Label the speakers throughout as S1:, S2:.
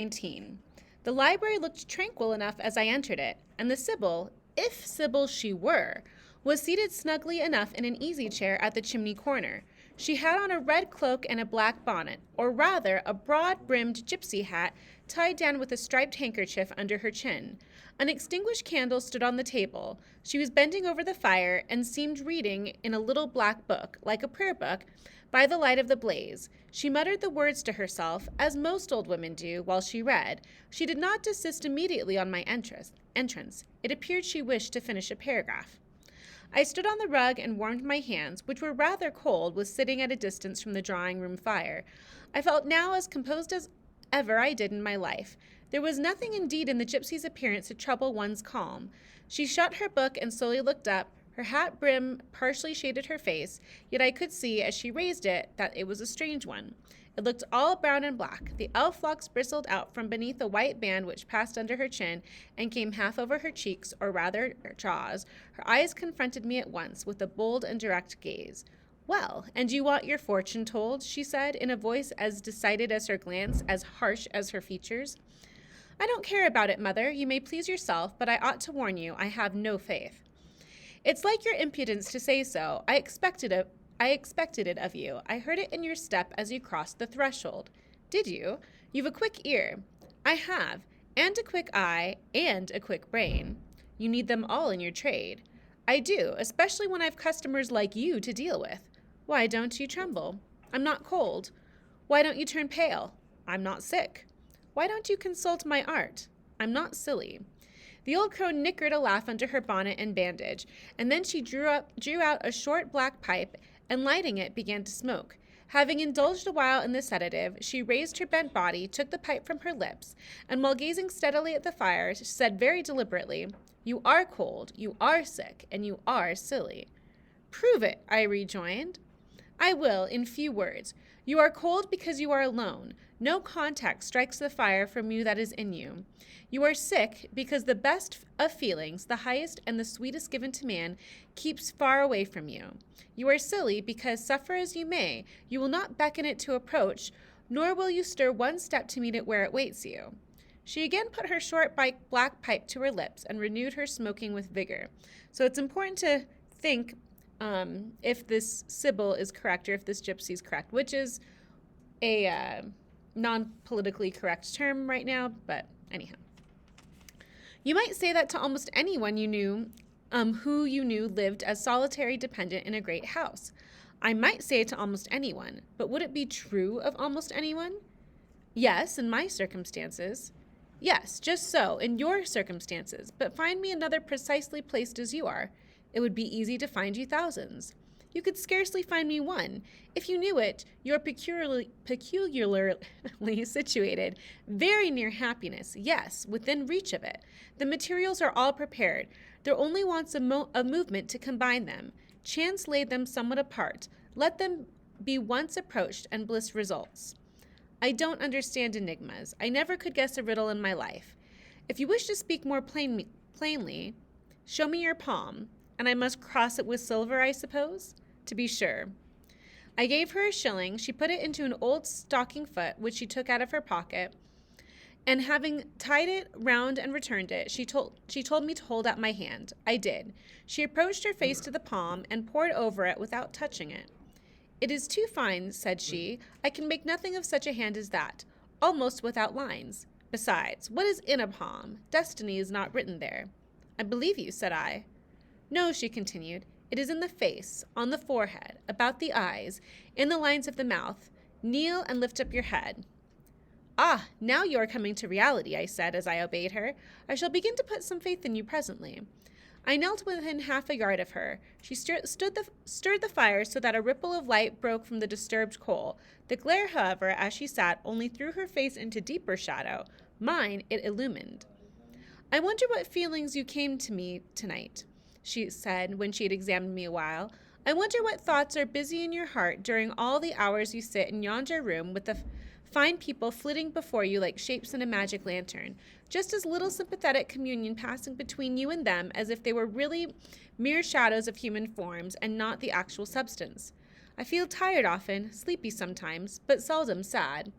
S1: 19. The library looked tranquil enough as I entered it, and the Sibyl, if Sibyl she were, was seated snugly enough in an easy chair at the chimney corner. She had on a red cloak and a black bonnet, or rather a broad-brimmed gypsy hat tied down with a striped handkerchief under her chin. An extinguished candle stood on the table. She was bending over the fire and seemed reading in a little black book, like a prayer book, by the light of the blaze. She muttered the words to herself, as most old women do, while she read. She did not desist immediately on my entrance. It appeared she wished to finish a paragraph. I stood on the rug and warmed my hands, which were rather cold with sitting at a distance from the drawing-room fire. I felt now as composed as ever I did in my life. There was nothing indeed in the gypsy's appearance to trouble one's calm. She shut her book and slowly looked up. Her hat brim partially shaded her face, yet I could see, as she raised it, that it was a strange one. It looked all brown and black. The elf locks bristled out from beneath a white band which passed under her chin and came half over her cheeks, or rather her jaws. Her eyes confronted me at once, with a bold and direct gaze. "Well, and you want your fortune told?" she said, in a voice as decided as her glance, as harsh as her features. "I don't care about it, Mother. You may please yourself, but I ought to warn you, I have no faith." "It's like your impudence to say so. I expected it of you. I heard it in your step as you crossed the threshold." "Did you? You've a quick ear." "I have, and a quick eye, and a quick brain." "You need them all in your trade." "I do, especially when I've customers like you to deal with." "Why don't you tremble?" "I'm not cold." "Why don't you turn pale?" "I'm not sick." "Why don't you consult my art?" "I'm not silly." The old crone nickered a laugh under her bonnet and bandage, and then she drew out a short black pipe, and lighting it, began to smoke. Having indulged a while in the sedative, she raised her bent body, took the pipe from her lips, and while gazing steadily at the fire, said very deliberately, "You are cold, you are sick, and you are silly." "Prove it," I rejoined. "I will, in few words. You are cold because you are alone. No contact strikes the fire from you that is in you. You are sick because the best of feelings, the highest and the sweetest given to man, keeps far away from you. You are silly because, suffer as you may, you will not beckon it to approach, nor will you stir one step to meet it where it waits you." She again put her short black pipe to her lips and renewed her smoking with vigor. So it's important to think if this Sibyl is correct or if this gypsy is correct, which is a non-politically correct term right now, but anyhow. You might say that to almost anyone you knew, who you knew lived as solitary dependent in a great house. I might say it to almost anyone, but would it be true of almost anyone? Yes, in my circumstances. Yes, just so, in your circumstances, but find me another precisely placed as you are. It would be easy to find you thousands. You could scarcely find me one. If you knew it, you're peculiarly situated, very near happiness, yes, within reach of it. The materials are all prepared. There only wants a movement to combine them. Chance laid them somewhat apart. Let them be once approached, and bliss results. I don't understand enigmas. I never could guess a riddle in my life. If you wish to speak more plainly, show me your palm. And I must cross it with silver, I suppose? To be sure. I gave her a shilling. She put it into an old stocking foot, which she took out of her pocket, and having tied it round and returned it, she told me to hold out my hand. I did. She approached her face to the palm and poured over it without touching it. "It is too fine," said she. "I can make nothing of such a hand as that, almost without lines. Besides, what is in a palm? Destiny is not written there." "I believe you," said I. "No," she continued, "it is in the face, on the forehead, about the eyes, in the lines of the mouth. Kneel and lift up your head." "Ah, now you are coming to reality," I said as I obeyed her. "I shall begin to put some faith in you presently." I knelt within half a yard of her. She stirred the fire so that a ripple of light broke from the disturbed coal. The glare, however, as she sat, only threw her face into deeper shadow. Mine it illumined. "I wonder what feelings you came to me tonight," she said when she had examined me a while. "I wonder what thoughts are busy in your heart during all the hours you sit in yonder room with the fine people flitting before you like shapes in a magic lantern, just as little sympathetic communion passing between you and them as if they were really mere shadows of human forms and not the actual substance. I feel tired often, sleepy sometimes, but seldom sad."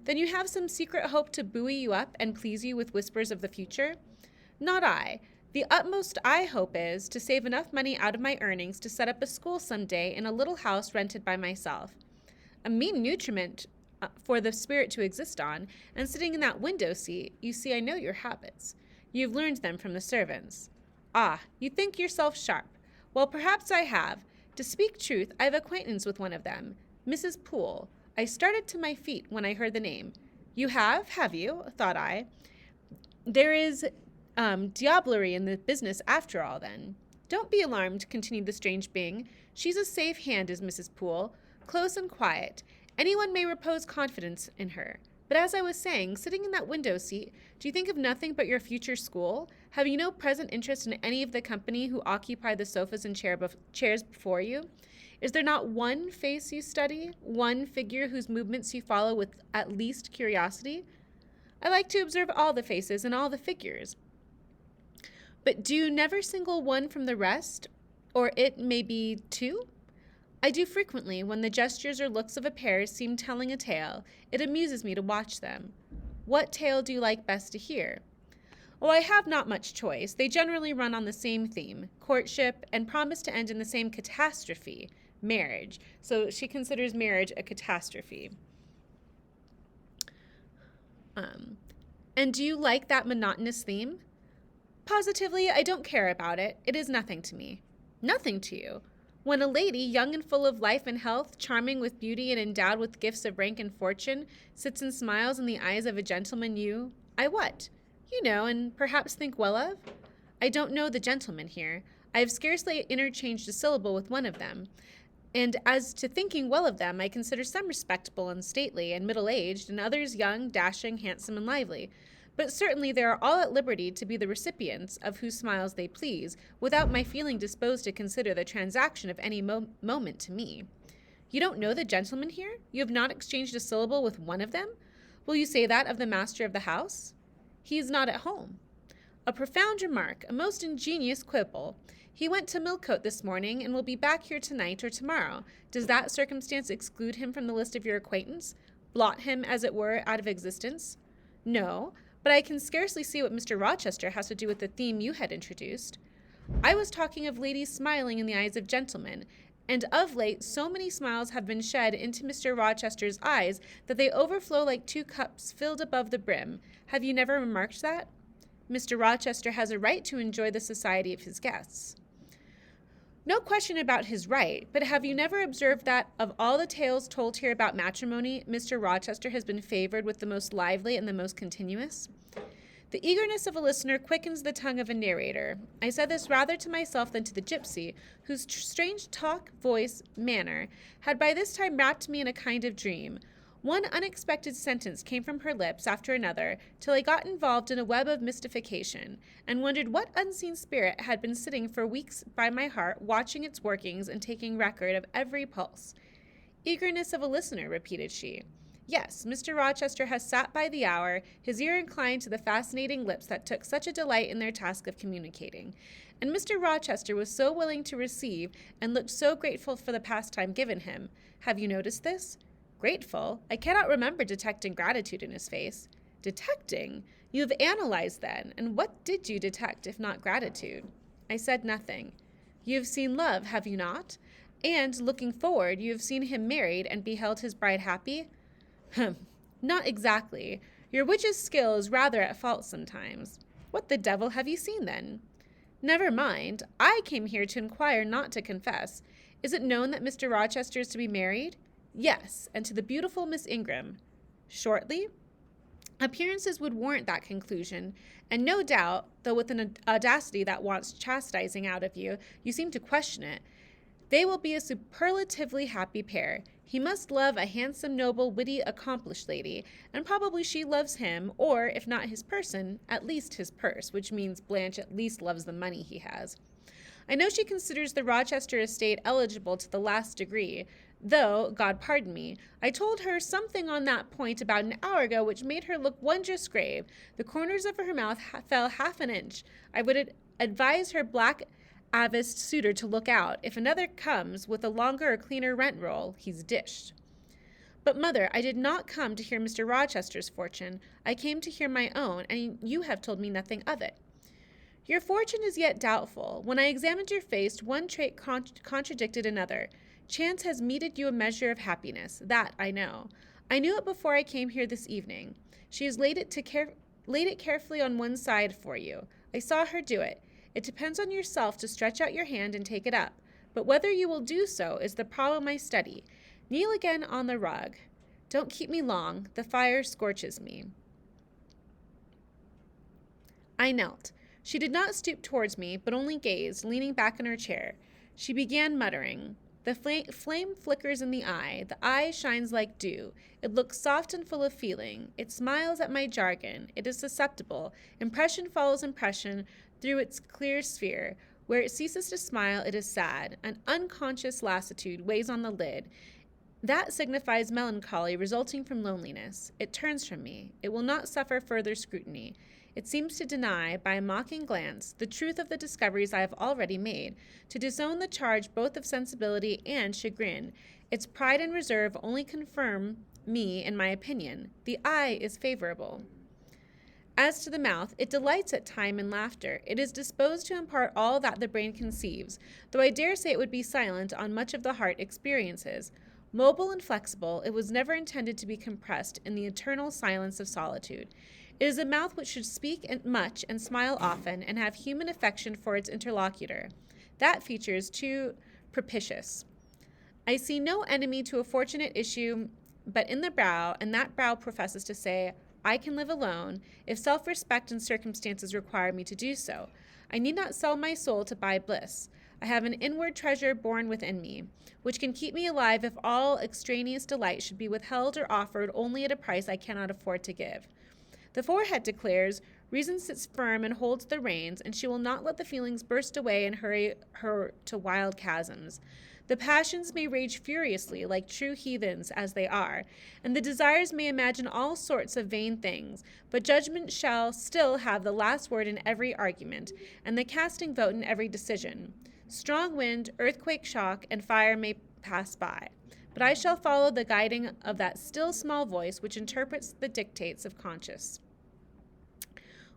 S1: Then you have some secret hope to buoy you up and please you with whispers of the future? Not I. The utmost I hope is to save enough money out of my earnings to set up a school someday in a little house rented by myself. A mean nutriment for the spirit to exist on, and sitting in that window seat, you see I know your habits. You've learned them from the servants. Ah, you think yourself sharp. Well, perhaps I have. To speak truth, I've acquaintance with one of them, Mrs. Poole. I started to my feet when I heard the name. You have you? Thought I. There is diablerie in the business after all, then. Don't be alarmed, continued the strange being. She's a safe hand, is Mrs. Poole, close and quiet. Anyone may repose confidence in her. But as I was saying, sitting in that window seat, do you think of nothing but your future school? Have you no present interest in any of the company who occupy the sofas and chairs before you? Is there not one face you study, one figure whose movements you follow with at least curiosity? I like to observe all the faces and all the figures. But do you never single one from the rest? Or it may be two? I do frequently, when the gestures or looks of a pair seem telling a tale. It amuses me to watch them. What tale do you like best to hear? Oh, I have not much choice. They generally run on the same theme, courtship, and promise to end in the same catastrophe, marriage. So she considers marriage a catastrophe. And do you like that monotonous theme? Positively, I don't care about it. It is nothing to me. Nothing to you? When a lady, young and full of life and health, charming with beauty and endowed with gifts of rank and fortune, sits and smiles in the eyes of a gentleman I what? You know, and perhaps think well of? I don't know the gentleman here. I have scarcely interchanged a syllable with one of them. And as to thinking well of them, I consider some respectable and stately and middle-aged, and others young, dashing, handsome, and lively. But certainly they are all at liberty to be the recipients of whose smiles they please, without my feeling disposed to consider the transaction of any moment to me. You don't know the gentleman here? You have not exchanged a syllable with one of them? Will you say that of the master of the house? He is not at home. A profound remark, a most ingenious quibble. He went to Millcote this morning and will be back here tonight or tomorrow. Does that circumstance exclude him from the list of your acquaintance? Blot him, as it were, out of existence? No, but I can scarcely see what Mr. Rochester has to do with the theme you had introduced. I was talking of ladies smiling in the eyes of gentlemen, and of late so many smiles have been shed into Mr. Rochester's eyes that they overflow like two cups filled above the brim. Have you never remarked that? Mr. Rochester has a right to enjoy the society of his guests. No question about his right, but have you never observed that, of all the tales told here about matrimony, Mr. Rochester has been favored with the most lively and the most continuous? The eagerness of a listener quickens the tongue of a narrator. I said this rather to myself than to the gypsy, whose strange talk, voice, manner, had by this time wrapped me in a kind of dream. One unexpected sentence came from her lips after another, till I got involved in a web of mystification, and wondered what unseen spirit had been sitting for weeks by my heart, watching its workings and taking record of every pulse. Eagerness of a listener, repeated she. Yes, Mr. Rochester has sat by the hour, his ear inclined to the fascinating lips that took such a delight in their task of communicating. And Mr. Rochester was so willing to receive, and looked so grateful for the pastime given him. Have you noticed this? Grateful? I cannot remember detecting gratitude in his face. Detecting? You have analyzed then, and what did you detect if not gratitude? I said nothing. You have seen love, have you not? And, looking forward, you have seen him married and beheld his bride happy? Not exactly. Your witch's skill is rather at fault sometimes. What the devil have you seen then? Never mind. I came here to inquire, not to confess. Is it known that Mr. Rochester is to be married? Yes, and to the beautiful Miss Ingram. Shortly? Appearances would warrant that conclusion, and no doubt, though with an audacity that wants chastising out of you, you seem to question it, they will be a superlatively happy pair. He must love a handsome, noble, witty, accomplished lady, and probably she loves him, or, if not his person, at least his purse, which means Blanche at least loves the money he has. I know she considers the Rochester estate eligible to the last degree, though, God pardon me, I told her something on that point about an hour ago which made her look wondrous grave. The corners of her mouth fell half an inch. I would advise her black aviced suitor to look out. If another comes with a longer or cleaner rent roll, he's dished. But, mother, I did not come to hear Mr. Rochester's fortune. I came to hear my own, and you have told me nothing of it. Your fortune is yet doubtful. When I examined your face, one trait contradicted another. Chance has meted you a measure of happiness. That I know. I knew it before I came here this evening. She has laid it carefully on one side for you. I saw her do it. It depends on yourself to stretch out your hand and take it up. But whether you will do so is the problem I study. Kneel again on the rug. Don't keep me long. The fire scorches me. I knelt. She did not stoop towards me, but only gazed, leaning back in her chair. She began muttering. The flame flickers in the eye shines like dew. It looks soft and full of feeling. It smiles at my jargon. It is susceptible. Impression follows impression through its clear sphere. Where it ceases to smile, it is sad. An unconscious lassitude weighs on the lid. That signifies melancholy resulting from loneliness. It turns from me. It will not suffer further scrutiny. It seems to deny, by a mocking glance, the truth of the discoveries I have already made, to disown the charge both of sensibility and chagrin. Its pride and reserve only confirm me in my opinion. The eye is favorable. As to the mouth, it delights at time in laughter. It is disposed to impart all that the brain conceives, though I dare say it would be silent on much of the heart experiences. Mobile and flexible, it was never intended to be compressed in the eternal silence of solitude. It is a mouth which should speak much and smile often and have human affection for its interlocutor. That feature is too propitious. I see no enemy to a fortunate issue but in the brow, and that brow professes to say, I can live alone, if self-respect and circumstances require me to do so. I need not sell my soul to buy bliss. I have an inward treasure born within me, which can keep me alive if all extraneous delight should be withheld or offered only at a price I cannot afford to give. The forehead declares, reason sits firm and holds the reins, and she will not let the feelings burst away and hurry her to wild chasms. The passions may rage furiously, like true heathens as they are, and the desires may imagine all sorts of vain things, but judgment shall still have the last word in every argument, and the casting vote in every decision. Strong wind, earthquake shock, and fire may pass by, but I shall follow the guiding of that still small voice which interprets the dictates of conscience.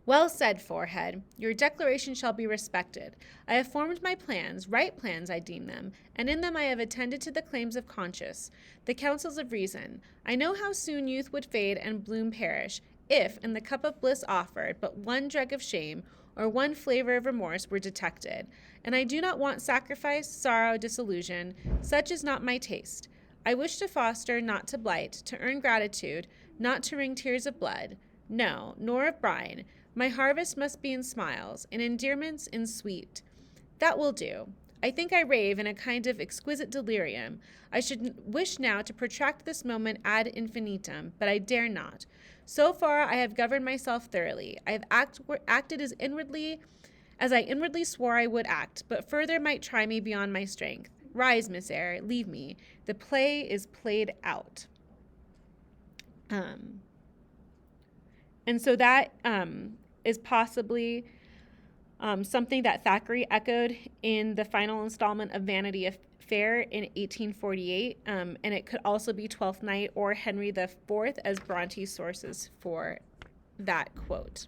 S1: Well said, forehead. Your declaration shall be respected. I have formed my plans, right plans I deem them, and in them I have attended to the claims of conscience, the counsels of reason. I know how soon youth would fade and bloom perish, if, in the cup of bliss offered, but one dreg of shame, or one flavor of remorse were detected. And I do not want sacrifice, sorrow, disillusion. Such is not my taste. I wish to foster, not to blight, to earn gratitude, not to wring tears of blood. No, nor of brine. My harvest must be in smiles, in endearments, in sweet. That will do. I think I rave in a kind of exquisite delirium. I should wish now to protract this moment ad infinitum, but I dare not. So far I have governed myself thoroughly. I have acted as I inwardly swore I would act, but further might try me beyond my strength. Rise, Miss Eyre, leave me. The play is played out. And so that is possibly something that Thackeray echoed in the final installment of Vanity Fair in 1848, and it could also be Twelfth Night or Henry IV as Bronte's sources for that quote.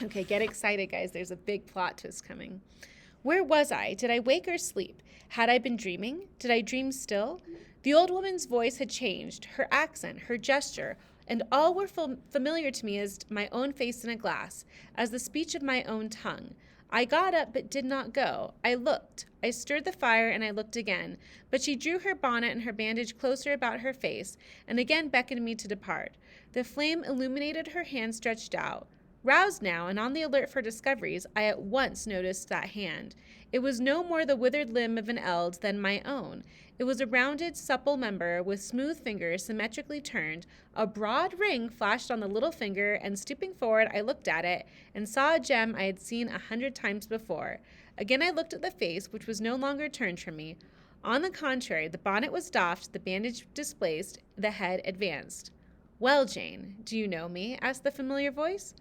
S1: Okay, get excited, guys. There's a big plot twist coming. Where was I? Did I wake or sleep? Had I been dreaming? Did I dream still? The old woman's voice had changed, her accent, her gesture, and all were familiar to me as my own face in a glass, as the speech of my own tongue. I got up but did not go. I looked. I stirred the fire and I looked again, but she drew her bonnet and her bandage closer about her face and again beckoned me to depart. The flame illuminated her hand stretched out. Roused now and on the alert for discoveries, I at once noticed that hand. It was no more the withered limb of an eld than my own. It was a rounded, supple member with smooth fingers symmetrically turned. A broad ring flashed on the little finger, and stooping forward, I looked at it and saw a gem I had seen 100 times before. Again I looked at the face, which was no longer turned from me. On the contrary, the bonnet was doffed, the bandage displaced, the head advanced. Well, Jane, do you know me? Asked the familiar voice.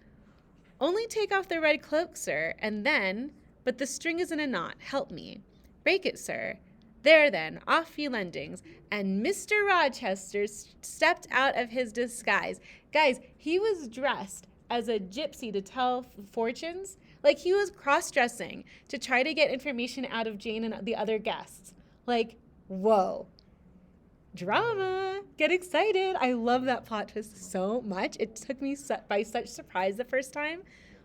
S1: Only take off the red cloak, sir, and then... But the string is in a knot. Help me. Break it, sir. There then, off he lendings, and Mr. Rochester stepped out of his disguise. Guys, he was dressed as a gypsy to tell fortunes. Like, he was cross-dressing to try to get information out of Jane and the other guests. Like, whoa. Drama. Get excited. I love that plot twist so much. It took me by such surprise the first time.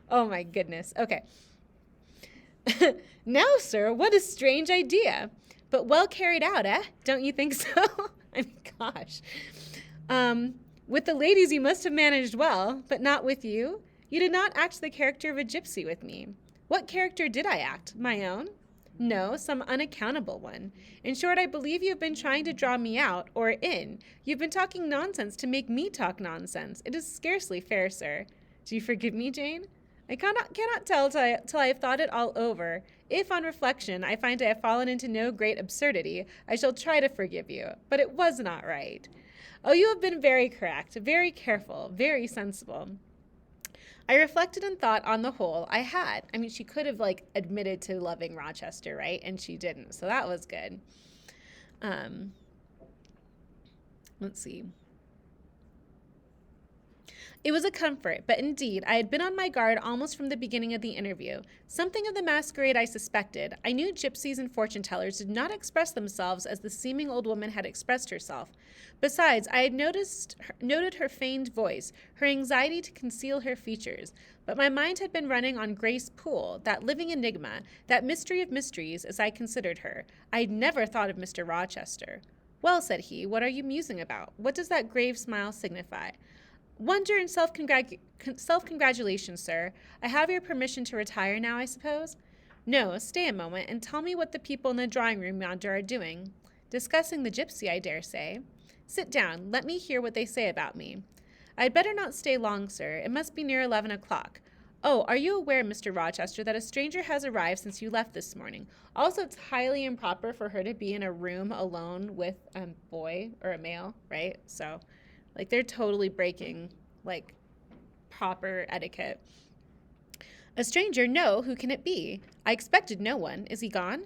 S1: Oh my goodness. Okay. Now, sir, what a strange idea. But well carried out, eh? Don't you think so? I mean, gosh. With the ladies you must have managed well, but not with you. You did not act the character of a gypsy with me. What character did I act? My own? No, some unaccountable one. In short, I believe you have been trying to draw me out, or in. You've been talking nonsense to make me talk nonsense. It is scarcely fair, sir. Do you forgive me, Jane? I cannot tell till I have thought it all over. If, on reflection, I find I have fallen into no great absurdity, I shall try to forgive you. But it was not right. Oh, you have been very correct, very careful, very sensible. I reflected and thought, on the whole, I had. I mean, she could have, admitted to loving Rochester, right? And she didn't, so that was good. Let's see. It was a comfort, but indeed, I had been on my guard almost from the beginning of the interview. Something of the masquerade I suspected. I knew gypsies and fortune-tellers did not express themselves as the seeming old woman had expressed herself. Besides, I had noted her feigned voice, her anxiety to conceal her features. But my mind had been running on Grace Poole, that living enigma, that mystery of mysteries, as I considered her. I had never thought of Mr. Rochester. Well, said he, what are you musing about? What does that grave smile signify? Wonder and self-congratulation, sir. I have your permission to retire now, I suppose? No, stay a moment and tell me what the people in the drawing room yonder are doing. Discussing the gypsy, I dare say. Sit down. Let me hear what they say about me. I had better not stay long, sir. It must be near 11 o'clock. Oh, are you aware, Mr. Rochester, that a stranger has arrived since you left this morning? Also, it's highly improper for her to be in a room alone with a boy or a male, right? So... they're totally breaking, proper etiquette. A stranger? No. Who can it be? I expected no one. Is he gone?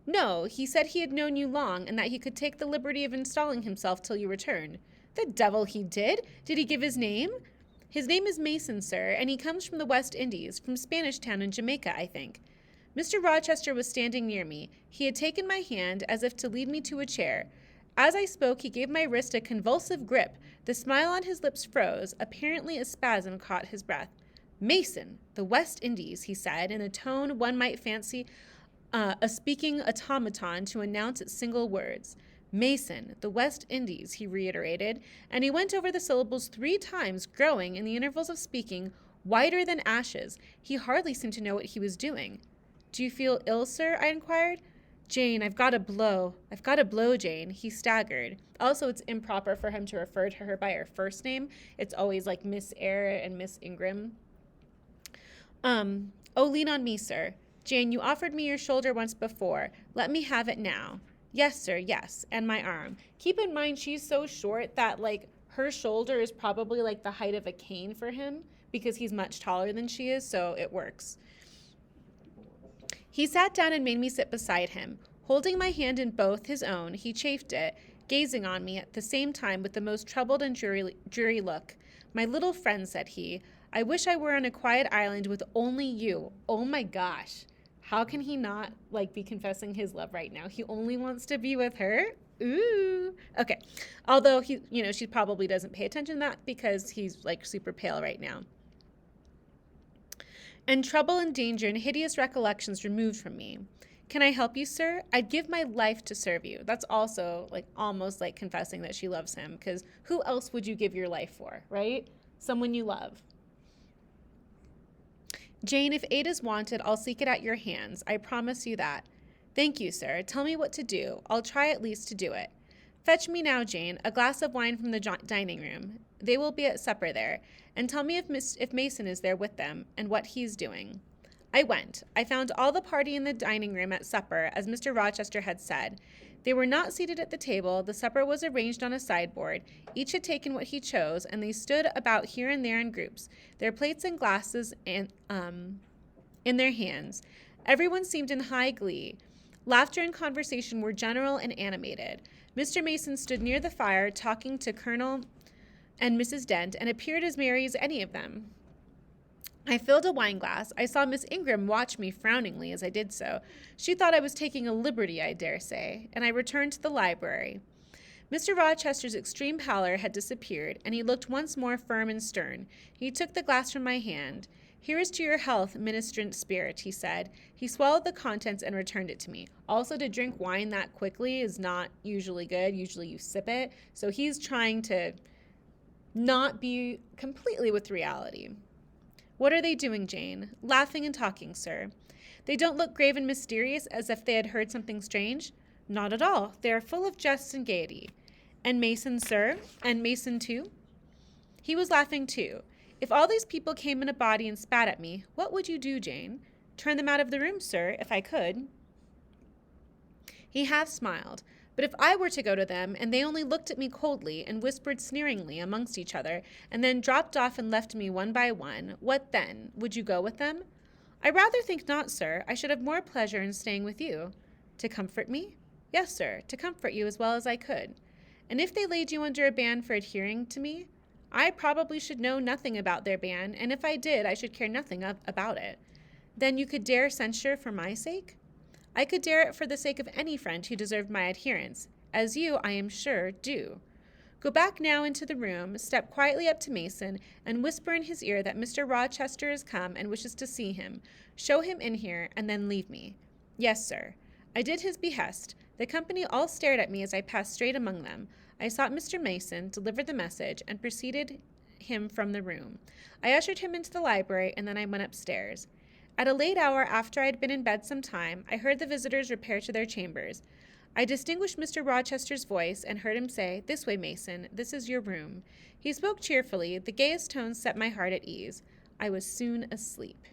S1: No. He said he had known you long and that he could take the liberty of installing himself till you returned. The devil he did! Did he give his name? His name is Mason, sir, and he comes from the West Indies, from Spanish Town in Jamaica, I think. Mr. Rochester was standing near me. He had taken my hand as if to lead me to a chair. As I spoke, he gave my wrist a convulsive grip. The smile on his lips froze. Apparently a spasm caught his breath. Mason, the West Indies, he said, in a tone one might fancy a speaking automaton to announce its single words. Mason, the West Indies, he reiterated, and he went over the syllables 3 times, growing, in the intervals of speaking, whiter than ashes. He hardly seemed to know what he was doing. Do you feel ill, sir? I inquired. Jane, I've got a blow. I've got a blow, Jane. He staggered. Also, it's improper for him to refer to her by her first name. It's always Miss Eyre and Miss Ingram. Oh, lean on me, sir. Jane, you offered me your shoulder once before. Let me have it now. Yes, sir, yes, and my arm. Keep in mind she's so short that, her shoulder is probably, the height of a cane for him because he's much taller than she is, so it works. He sat down and made me sit beside him. Holding my hand in both his own, he chafed it, gazing on me at the same time with the most troubled and dreary look. My little friend, said he, I wish I were on a quiet island with only you. Oh my gosh. How can he not, be confessing his love right now? He only wants to be with her? Ooh. Okay. Although, she probably doesn't pay attention to that because he's, super pale right now. And trouble and danger and hideous recollections removed from me. Can I help you, sir? I'd give my life to serve you. That's also, almost confessing that she loves him, because who else would you give your life for, right? Someone you love. Jane, if aid is wanted, I'll seek it at your hands. I promise you that. Thank you, sir. Tell me what to do. I'll try at least to do it. Fetch me now, Jane, a glass of wine from the dining room. They will be at supper there. And tell me if Mason is there with them, and what he's doing. I went. I found all the party in the dining room at supper, as Mr. Rochester had said. They were not seated at the table. The supper was arranged on a sideboard. Each had taken what he chose, and they stood about here and there in groups, their plates and glasses in their hands. Everyone seemed in high glee. Laughter and conversation were general and animated. Mr. Mason stood near the fire talking to Colonel and Mrs. Dent and appeared as merry as any of them. I filled a wineglass. I saw Miss Ingram watch me frowningly as I did so. She thought I was taking a liberty, I dare say, and I returned to the library. Mr. Rochester's extreme pallor had disappeared, and he looked once more firm and stern. He took the glass from my hand. "Here is to your health, ministrant spirit," he said. He swallowed the contents and returned it to me. Also, to drink wine that quickly is not usually good. Usually you sip it. So he's trying to not be completely with reality. "What are they doing, Jane?" "Laughing and talking, sir." "They don't look grave and mysterious, as if they had heard something strange?" "Not at all. They are full of jests and gaiety." "And Mason, sir? And Mason, too?" "He was laughing, too. If all these people came in a body and spat at me, what would you do, Jane?" "Turn them out of the room, sir, if I could." He half smiled. "But if I were to go to them, and they only looked at me coldly, and whispered sneeringly amongst each other, and then dropped off and left me one by one, what then? Would you go with them?" "I rather think not, sir. I should have more pleasure in staying with you." "To comfort me?" "Yes, sir, to comfort you as well as I could." "And if they laid you under a ban for adhering to me?" "I probably should know nothing about their ban, and if I did, I should care nothing about it." "Then you could dare censure for my sake?" "I could dare it for the sake of any friend who deserved my adherence, as you, I am sure, do. Go back now into the room, step quietly up to Mason, and whisper in his ear that Mr. Rochester is come and wishes to see him. Show him in here, and then leave me." "Yes, sir." I did his behest. The company all stared at me as I passed straight among them. I sought Mr. Mason, delivered the message, and preceded him from the room. I ushered him into the library, and then I went upstairs. At a late hour, after I had been in bed some time, I heard the visitors repair to their chambers. I distinguished Mr. Rochester's voice, and heard him say, "This way, Mason, this is your room." He spoke cheerfully. The gayest tones set my heart at ease. I was soon asleep.